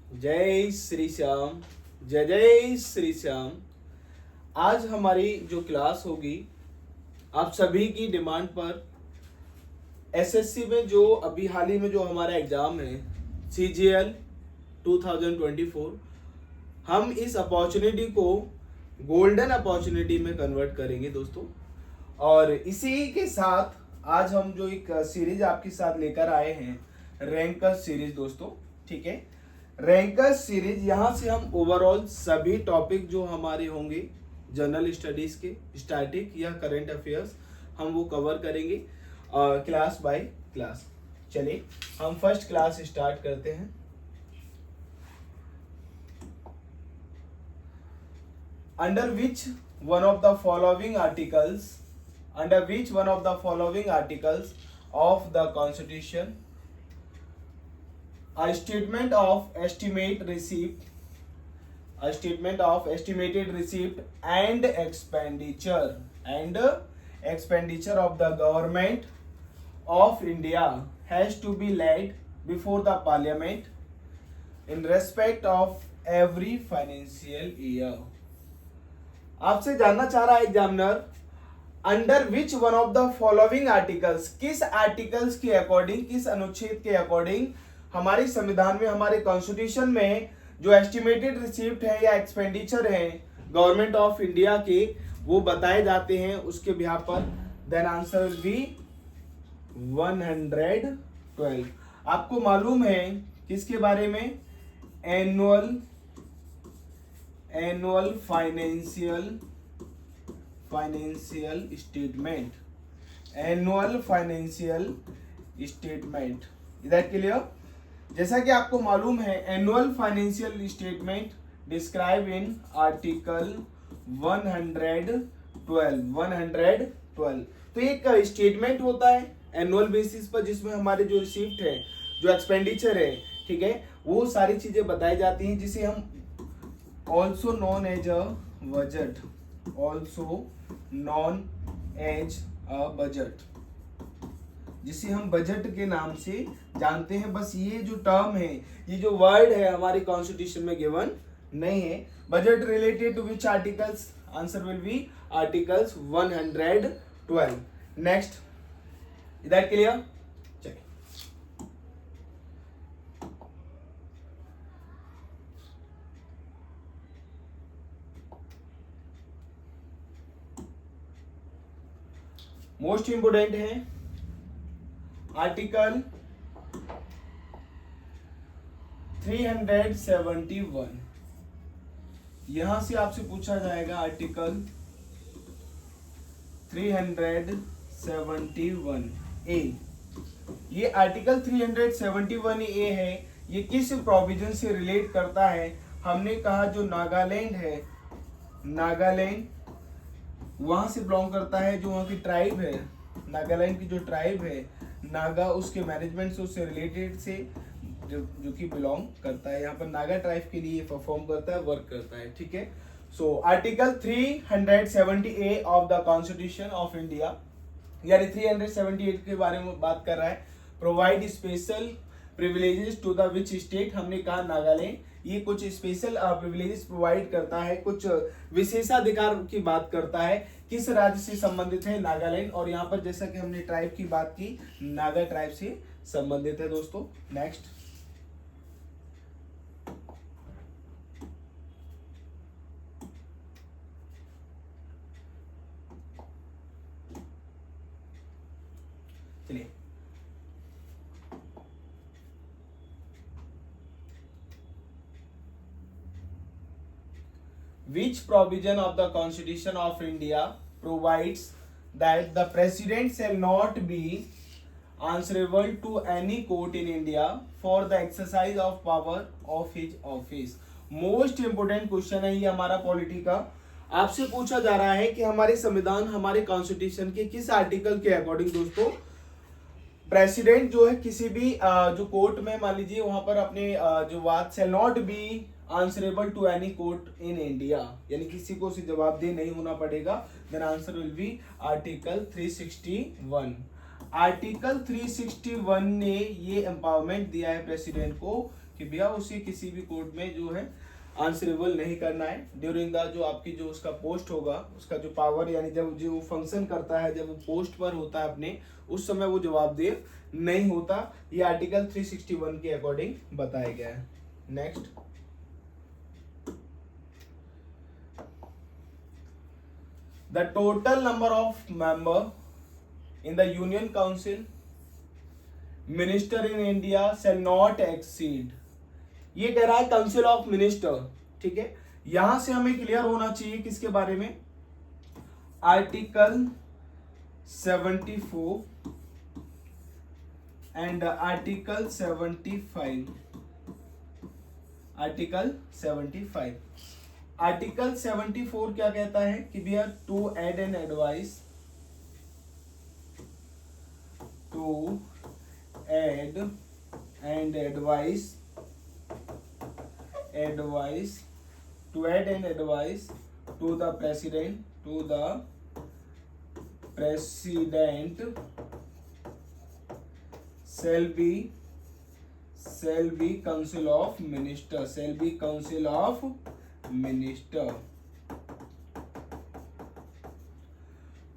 जय श्री श्याम। जय जय श्री श्याम। आज हमारी जो क्लास होगी आप सभी की डिमांड पर एसएससी में जो अभी हाल ही में जो हमारा एग्जाम है CGL 2024, हम इस अपॉर्चुनिटी को गोल्डन अपॉर्चुनिटी में कन्वर्ट करेंगे दोस्तों। और इसी के साथ आज हम जो एक सीरीज आपके साथ लेकर आए हैं, रैंकर्स सीरीज दोस्तों। ठीक है, रैंकर्स सीरीज, यहाँ से हम ओवरऑल सभी टॉपिक जो हमारे होंगे जनरल स्टडीज के, स्टैटिक या करंट अफेयर्स, हम वो कवर करेंगे क्लास बाय क्लास। चलिए हम फर्स्ट क्लास स्टार्ट करते हैं। Under which one of the following articles of the Constitution a statement of estimated receipt and expenditure of the government of India has to be laid before the Parliament in respect of every financial year। आपसे जानना चाह रहा है examiner, under which one of the following articles, किस articles के according, किस अनुच्छेद के अकॉर्डिंग हमारे संविधान में, हमारे कॉन्स्टिट्यूशन में जो एस्टिमेटेड रिसीप्ट है या एक्सपेंडिचर है गवर्नमेंट ऑफ इंडिया के, वो बताए जाते हैं उसके बिहाफ पर। Then answer will be 112। आपको मालूम है किसके बारे में? Annual financial statement, annual financial statement. इधर क्लियर? जैसा कि आपको मालूम है annual financial statement describe in article 112। तो एक स्टेटमेंट होता है एनुअल बेसिस पर जिसमें हमारे जो रिसीप्ट है, जो एक्सपेंडिचर है, ठीक है, वो सारी चीजें बताई जाती हैं, जिसे हम also known as a budget, जिसे हम बजट के नाम से जानते हैं। बस ये जो टर्म है, ये जो वर्ड है हमारी कॉन्स्टिट्यूशन में गिवन नहीं है। Budget related to which articles? Answer will be articles 112। Next, इधर क्लियर? चलिए मोस्ट इंपोर्टेंट है आर्टिकल 371। यहां से आपसे पूछा जाएगा आर्टिकल 371 ए। ये आर्टिकल 371 ए है, ये किस प्रोविजन से रिलेट करता है? हमने कहा जो नागालैंड है, नागालैंड वहां से बिलोंग करता है, जो वहां की ट्राइब है, नागालैंड की जो ट्राइब है नागा, उसके मैनेजमेंट से, उससे रिलेटेड से जो कि बिलोंग करता है। यहाँ पर नागा ट्राइब के लिए परफॉर्म करता है, वर्क करता है। ठीक है, so article 370 of the constitution of India, यानी 378 के बारे में बात कर रहा है। Provide special privileges to the which state, हमने कहा नागालैंड, ये कुछ स्पेशल प्रिविलेजेस प्रोवाइड करता है, कुछ विशेषाधिकार की बात करता है। किस राज्य से संबंधित है? नागालैंड। और यहाँ पर जैसा कि हमने ट्राइब की बात की, नागा ट्राइब से संबंधित है दोस्तों। नेक्स्ट, चलिए which provision of the Constitution of India provides that the president shall not be answerable to any court in India for the exercise of power of his office? Most important question है ये हमारा polity का। आपसे पूछा जा रहा है कि हमारे संविधान, हमारे कॉन्स्टिट्यूशन के किस आर्टिकल के अकॉर्डिंग दोस्तों प्रेसिडेंट जो है किसी भी जो कोर्ट में, मान लीजिए वहां पर अपने जो बात shall not be answerable to any court in India, यानी किसी को उसे जवाबदेह नहीं होना पड़ेगा। Then answer will be article 361। Article 361 ने ये एम्पावरमेंट दिया है प्रेसिडेंट को कि भैया उसे किसी भी कोर्ट में जो है आंसरेबल नहीं करना है ड्यूरिंग द जो आपकी जो उसका पोस्ट होगा, उसका जो पावर यानी जब जो फंक्शन करता है, जब वो पोस्ट पर होता है अपने, उस समय वो जवाबदेह नहीं होता। ये आर्टिकल 361 के अकॉर्डिंग बताया गया है। Next, the total number of member in the union council minister in India shall not exceed. ये कह रहा है काउंसिल ऑफ मिनिस्टर, ठीक है। यहां से हमें क्लियर होना चाहिए किसके बारे में, article 74 and article 75। Article 75, article 74 क्या कहता है कि भैया to aid an advice, to aid and advice, to add an advice to the president shall be council of minister,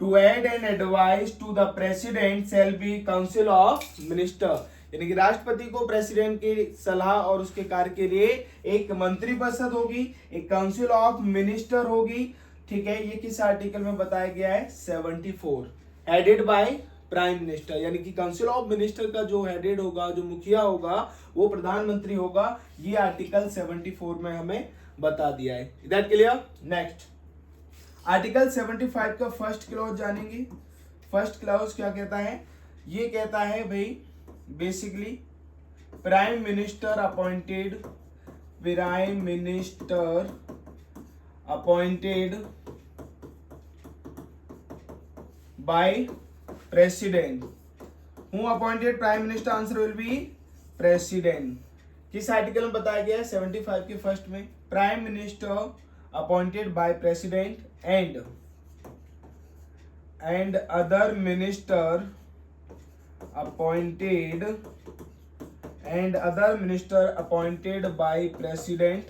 to add an advice to the president shall be council of minister, यानी कि राष्ट्रपति को president की सलाह और उसके कार्य के लिए एक मंत्री परिषद होगी, एक काउंसिल ऑफ मिनिस्टर होगी, ठीक है। ये किस आर्टिकल में बताया गया है, 74, हेडेड बाय प्राइम मिनिस्टर, यानी कि काउंसिल ऑफ मिनिस्टर का जो हेडेड होगा, जो मुखिया होगा, वो प्रधानमंत्री होगा। ये आर्टिकल 74 में हमें बता दिया है। Is that clear? Next, article 75 का फर्स्ट क्लॉज जानेंगे। फर्स्ट क्लॉज क्या कहता है, ये कहता है भाई basically prime minister appointed by president, who appointed prime minister, answer will B president. किस आर्टिकल में बताया गया है, 75 के फर्स्ट में, prime minister appointed by president and other minister appointed by president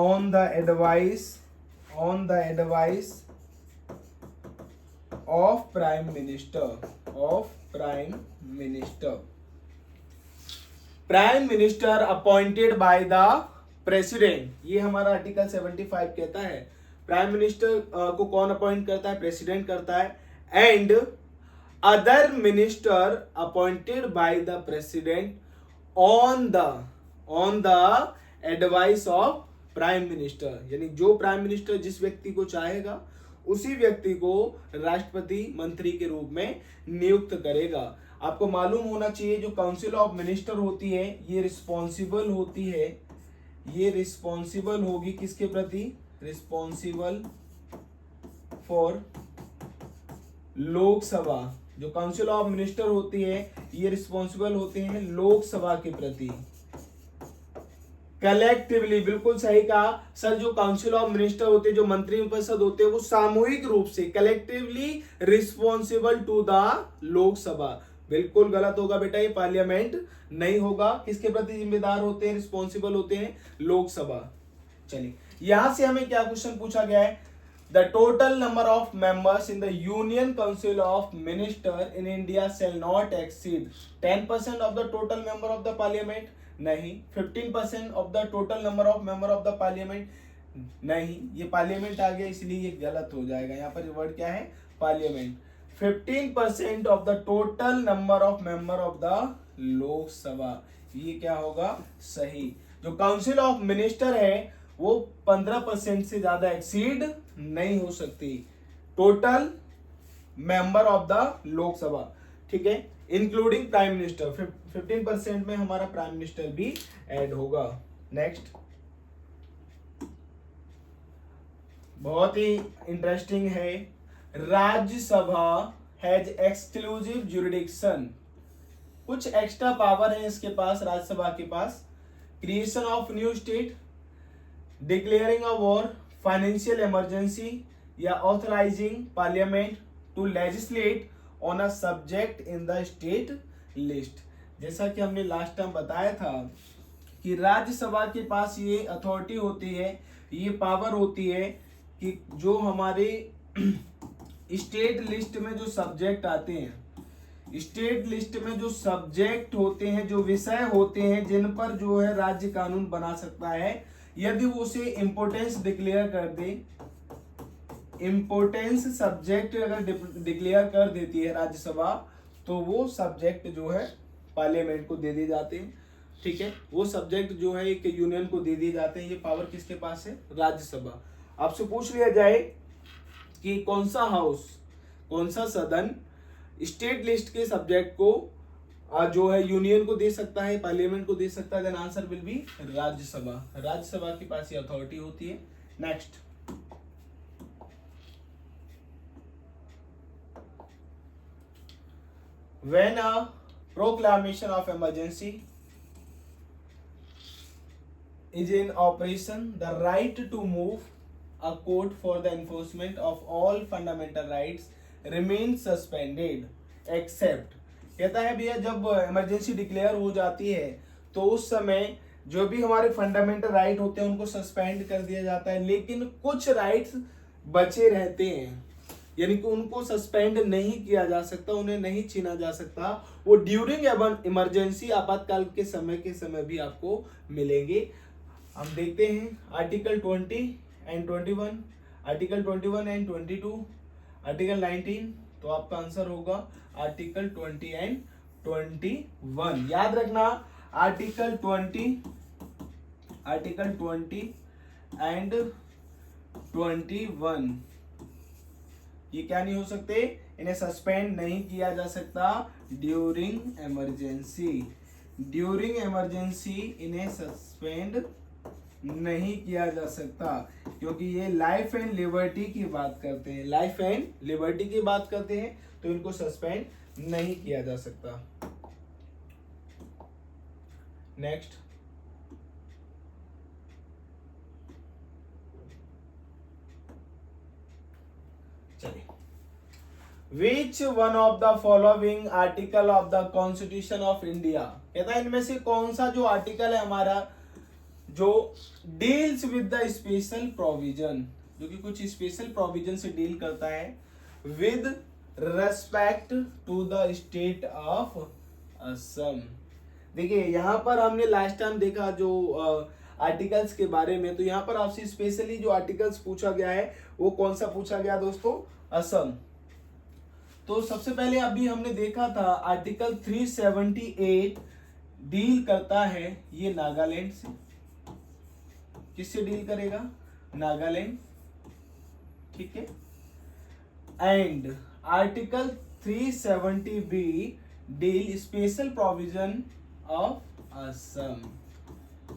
on the advice of prime minister, prime minister appointed by the president. ये हमारा article 75 कहता है प्राइम मिनिस्टर को कौन अपॉइंट करता है, प्रेसिडेंट करता है, and other minister appointed by the president on the advice of prime minister, यानी जो प्राइम मिनिस्टर जिस व्यक्ति को चाहेगा उसी व्यक्ति को राष्ट्रपति मंत्री के रूप में नियुक्त करेगा। आपको मालूम होना चाहिए जो काउंसिल ऑफ मिनिस्टर होती है, ये रिस्पॉन्सिबल होती है, ये रिस्पॉन्सिबल होगी किसके प्रति, रिस्पॉन्सिबल फॉर लोकसभा। जो काउंसिल ऑफ मिनिस्टर होती है ये रिस्पॉन्सिबल होते हैं लोकसभा के प्रति, कलेक्टिवली। बिल्कुल सही कहा सर, जो काउंसिल ऑफ मिनिस्टर होते हैं, जो मंत्री परिषद होते हैं, वो सामूहिक रूप से collectively responsible to the Lok Sabha. बिल्कुल गलत होगा बेटा, ये पार्लियामेंट नहीं होगा। किसके प्रति जिम्मेदार होते हैं, रिस्पॉन्सिबल होते हैं लोकसभा। चलिए यहां से हमें क्या क्वेश्चन पूछा गया है, The total number of members in the Union Council of Minister in India shall not exceed 10% of the total member of the Parliament, नहीं। 15% of the total number of member of the Parliament, नहीं। ये parliament आ गया इसलिए ये गलत हो जाएगा, यहाँ पर वर्ड क्या है, parliament. 15% of the total number of member of the Lok Sabha, ये क्या होगा, सही। जो काउंसिल ऑफ मिनिस्टर है वो 15% से ज्यादा एक्सीड नहीं हो सकती, total member of the Lok Sabha, ठीक है, इंक्लूडिंग प्राइम मिनिस्टर। 15% में हमारा प्राइम मिनिस्टर भी ऐड होगा। नेक्स्ट, बहुत ही इंटरेस्टिंग है, राज्यसभा हैज एक्सक्लूसिव जुरिडिक्शन, कुछ एक्स्ट्रा पावर है इसके पास, राज्यसभा के पास। Creation of new state, declaring a war, financial emergency, या authorising parliament to legislate on a subject in the state list. जैसा कि हमने लास्ट टाइम बताया था कि राज्यसभा के पास ये अथॉरिटी होती है, ये पावर होती है कि जो हमारे स्टेट लिस्ट में जो सब्जेक्ट आते हैं, स्टेट लिस्ट में जो सब्जेक्ट होते हैं, जो विषय होते हैं जिन पर जो है राज्य कानून बना सकता है, यदि वो उसे इम्पोर्टेंस डिक्लेयर कर दे, इम्पोर्टेंस सब्जेक्ट अगर डिक्लेयर कर देती है राज्यसभा, तो वो सब्जेक्ट जो है पार्लियामेंट को दे दिए जाते हैं। ठीक है, वो सब्जेक्ट जो है एक यूनियन को दे दिए जाते हैं। ये पावर किसके पास है? राज्यसभा। आपसे पूछ लिया जाए कि कौन सा हाउस, कौन सा सदन स्टेट लिस्ट के सब्जेक्ट को जो है यूनियन को दे सकता है, पार्लियामेंट को दे सकता है, then answer will be Rajya Sabha. Rajya Sabha के पास ये अथॉरिटी होती है। Next, when a proclamation of emergency is in operation, the right to move a court for the enforcement of all fundamental rights remains suspended except, कहता है भैया जब इमरजेंसी डिक्लेयर हो जाती है तो उस समय जो भी हमारे फंडामेंटल राइट होते हैं उनको सस्पेंड कर दिया जाता है, लेकिन कुछ राइट्स बचे रहते हैं, यानी कि उनको सस्पेंड नहीं किया जा सकता, उन्हें नहीं छीना जा सकता। वो ड्यूरिंग इमरजेंसी, आपातकाल के समय भी आपको मिलेंगे। हम देखते हैं article 20 and 21, article 21 and 22, article 19, तो आपका आंसर होगा आर्टिकल 20 एंड 21। याद रखना आर्टिकल 20 एंड 21 ये क्या नहीं हो सकते, इन्हें सस्पेंड नहीं किया जा सकता ड्यूरिंग इमरजेंसी। ड्यूरिंग इमरजेंसी इन्हें सस्पेंड नहीं किया जा सकता, क्योंकि ये लाइफ एंड लिबर्टी की बात करते हैं, लाइफ एंड लिबर्टी की बात करते हैं, तो इनको सस्पेंड नहीं किया जा सकता। नेक्स्ट, चलिए, which one of the following article of the constitution of India, कहता है इनमें से कौन सा जो आर्टिकल है हमारा जो deals with the special provision, जो कि कुछ स्पेशल प्रोविजन से डील करता है with respect to the state of Assam. देखिए यहां पर हमने लास्ट टाइम देखा जो आर्टिकल्स के बारे में, तो यहाँ पर आपसे स्पेशली जो आर्टिकल्स पूछा गया है वो कौन सा पूछा गया दोस्तों? असम। तो सबसे पहले अभी हमने देखा था आर्टिकल 378 डील करता है ये नागालैंड से। किससे डील करेगा? नागालैंड। ठीक है, and article 370 deal special provision of Assam.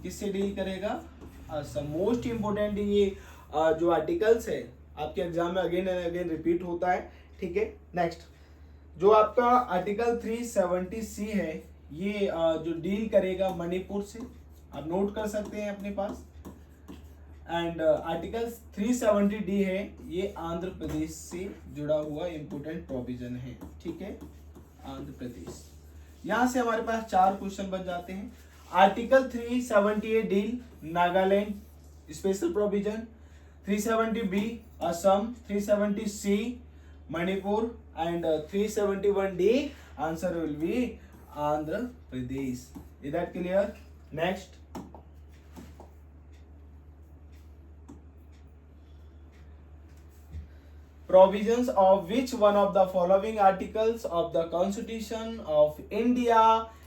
किससे डील करेगा? असम। मोस्ट इंपोर्टेंट ये जो आर्टिकल्स है आपके एग्जाम में अगेन एंड अगेन रिपीट होता है। ठीक है, नेक्स्ट, जो आपका आर्टिकल 370C है ये जो डील करेगा मणिपुर से, आप नोट कर सकते हैं अपने पास। एंड आर्टिकल 370D है ये आंध्र प्रदेश से जुड़ा हुआ इंपोर्टेंट प्रोविजन है। ठीक है, आंध्र प्रदेश। यहां से हमारे पास 4 क्वेश्चन बन जाते हैं। Article 378 deal Nagaland special provision, 370B Assam, 370C Manipur and 371D answer will B Andhra Pradesh. Is that clear? Next, provisions of which one of the following articles of the Constitution of India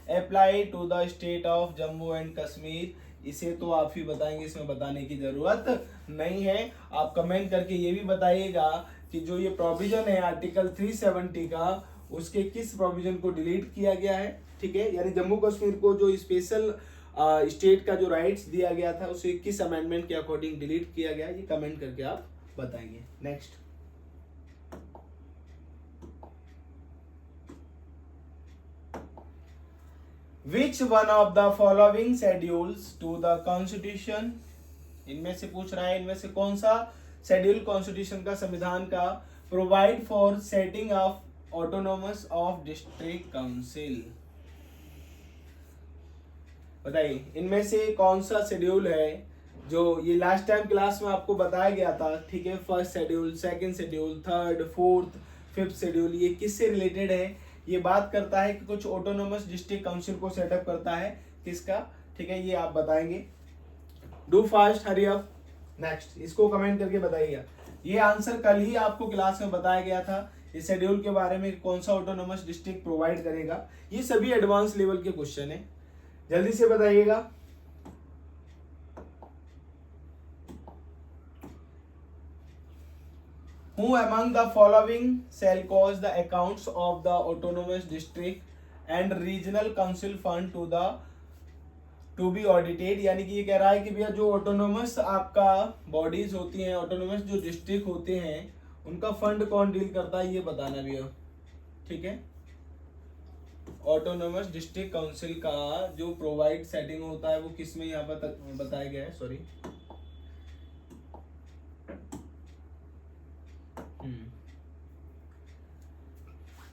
apply to the state of Jammu and Kashmir? इसे तो आप ही बताएंगे, इसमें बताने की जरूरत नहीं है। आप कमेंट करके ये भी बताइएगा कि जो ये प्रोविजन है आर्टिकल 370 का, उसके किस प्रोविजन को डिलीट किया गया है। ठीक है, यानी जम्मू कश्मीर को जो स्पेशल स्टेट का जो राइट्स दिया गया था उसे किस अमेंडमेंट के अकॉर्डिंग डिलीट किया गया, ये कमेंट करके आप बताएंगे। Next, Which one of the following schedules to the Constitution, इनमें से पूछ रहा है इनमें से कौन सा शेड्यूल कॉन्स्टिट्यूशन का, संविधान का, provide for setting of autonomous of district council. बताइए इनमें से कौन सा शेड्यूल है जो ये लास्ट टाइम क्लास में आपको बताया गया था, ठीक है। First schedule, second schedule, third, fourth, fifth schedule, ये किससे रिलेटेड है? ये बात करता है कि कुछ ऑटोनोमस डिस्ट्रिक्ट काउंसिल को सेटअप करता है, किसका, ठीक है, ये आप बताएंगे। Do fast, hurry up. Next, इसको कमेंट करके बताइएगा। ये आंसर कल ही आपको क्लास में बताया गया था, इस शेड्यूल के बारे में, कौन सा ऑटोनोमस डिस्ट्रिक्ट प्रोवाइड करेगा। ये सभी एडवांस लेवल के क्वेश्चन है, जल्दी से बताइएगा। Who among the following shall cause the accounts of the autonomous district and regional council fund to be audited? यानी कि ये कह रहा है कि भैया जो ऑटोनोमस आपका बॉडीज होती हैं, ऑटोनोमस जो डिस्ट्रिक्ट होते हैं, उनका फंड कौन डील करता है, ये बताना भैया, ठीक है। ऑटोनोमस डिस्ट्रिक्ट काउंसिल का जो प्रोवाइड सेटिंग होता है वो किस में यहाँ पर बताया गया है, सॉरी।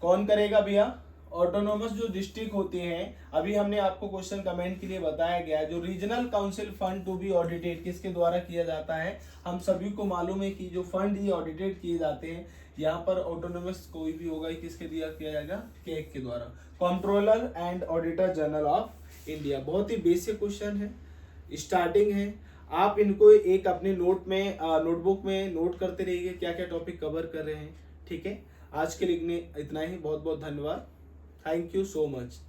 कौन करेगा भैया? ऑटोनोमस जो डिस्ट्रिक्ट होते हैं, अभी हमने आपको क्वेश्चन कमेंट के लिए बताया गया है, जो regional council fund to be audited किसके द्वारा किया जाता है। हम सभी को मालूम है कि जो फंड ये ऑडिटेड किए जाते हैं, यहाँ पर ऑटोनोमस कोई भी होगा, किसके दिया किया जाएगा, कैग के द्वारा, controller and auditor general of India. बहुत ही बेसिक क्वेश्चन है, स्टार्टिंग है, आप इनको एक अपने नोटबुक में नोट करते रहिए क्या क्या टॉपिक कवर कर रहे हैं, ठीक है। आज के लिए इतना ही, बहुत बहुत धन्यवाद, थैंक यू सो मच।